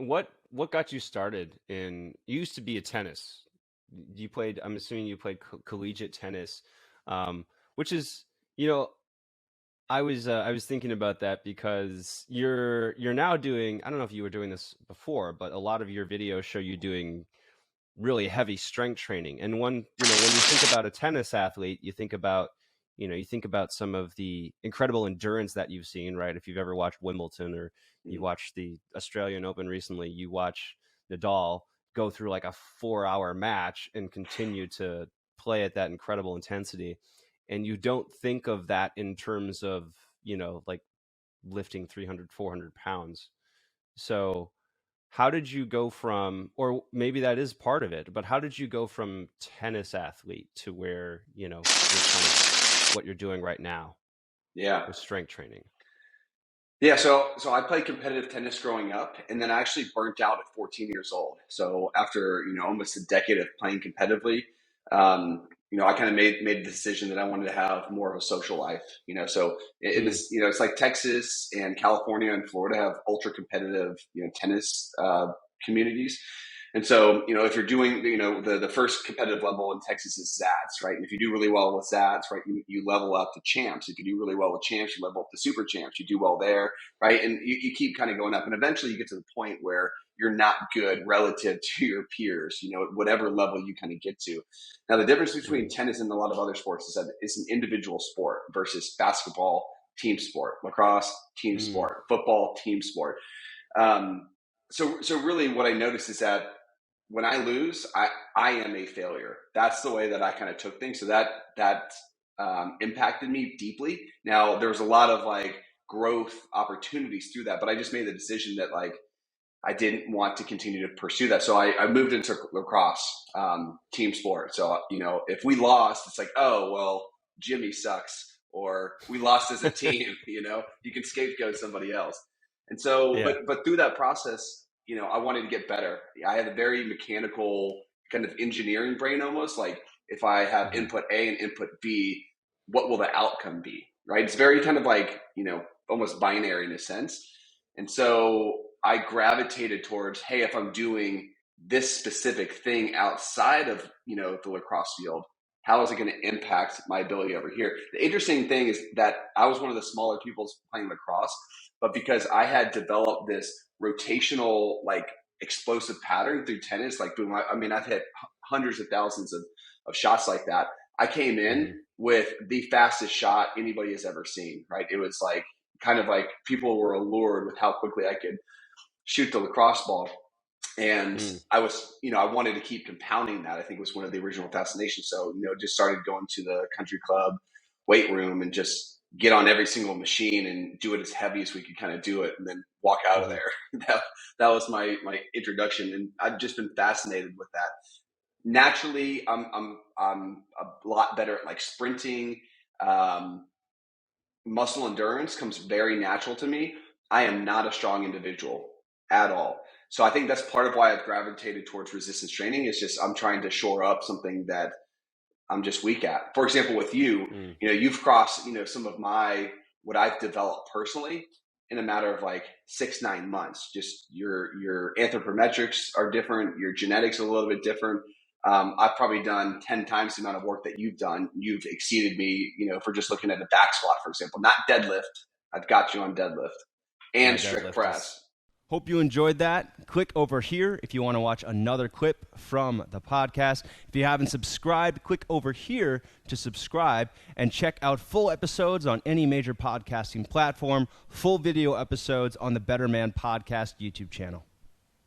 what got you started in? You used to be a tennis. You played. I'm assuming you played collegiate tennis, which is you know I was thinking about that because you're now doing. I don't know if you were doing this before, but a lot of your videos show you doing really heavy strength training. And when you think about a tennis athlete, you think about some of the incredible endurance that you've seen, right? If you've ever watched Wimbledon or you watched the Australian Open recently, you watch Nadal go through like a 4-hour match and continue to play at that incredible intensity. And you don't think of that in terms of, like lifting 300, 400 pounds. So how did you go from, or maybe that is part of it, but how did you go from tennis athlete to where, you're kind of what you're doing right now Yeah. with strength training? Yeah. So I played competitive tennis growing up, and then I actually burnt out at 14 years old. So after, almost a decade of playing competitively, I kind of made the decision that I wanted to have more of a social life, so in this, it's like Texas and California and Florida have ultra competitive, tennis, communities. And so, if you're doing, the first competitive level in Texas is Zats, right? And if you do really well with Zats, right, you level up to champs. If you do really well with champs, you level up to super champs. You do well there, right? And you keep kind of going up. And eventually you get to the point where you're not good relative to your peers, whatever level you kind of get to. Now, the difference between tennis and a lot of other sports is that it's an individual sport versus basketball, team sport, lacrosse, team sport, football, team sport. So really what I noticed is that when I lose, I am a failure. That's the way that I kind of took things. So that impacted me deeply. Now there's a lot of like growth opportunities through that, but I just made the decision that like I didn't want to continue to pursue that. So I moved into lacrosse, team sport. So, if we lost, it's like, oh, well, Jimmy sucks, or we lost as a team, you can scapegoat somebody else. And so, but through that process, I wanted to get better. I had a very mechanical kind of engineering brain, almost like if I have input A and input B, what will the outcome be? Right. It's very kind of like, almost binary in a sense. And so I gravitated towards, hey, if I'm doing this specific thing outside of, the lacrosse field, how is it going to impact my ability over here? The interesting thing is that I was one of the smaller people playing lacrosse, but because I had developed this rotational, like explosive pattern through tennis, like boom, I've hit hundreds of thousands of shots like that. I came in with the fastest shot anybody has ever seen, right? It was like kind of like people were allured with how quickly I could shoot the lacrosse ball. And I was, I wanted to keep compounding that. I think it was one of the original fascinations. So, just started going to the country club weight room and just get on every single machine and do it as heavy as we could kind of do it and then walk out of there. That was my introduction. And I've just been fascinated with that. Naturally, I'm a lot better at like sprinting. Muscle endurance comes very natural to me. I am not a strong individual at all. So I think that's part of why I've gravitated towards resistance training. Is just I'm trying to shore up something that I'm just weak at. For example, with you, you've crossed, some of what I've developed personally in a matter of like 6-9 months. Just your anthropometrics are different. Your genetics are a little bit different. I've probably done 10 times the amount of work that you've done. You've exceeded me, for just looking at a back squat, for example, not deadlift. I've got you on deadlift and strict press. Hope you enjoyed that. Click over here if you want to watch another clip from the podcast. If you haven't subscribed, click over here to subscribe and check out full episodes on any major podcasting platform, full video episodes on the Better Man Podcast YouTube channel.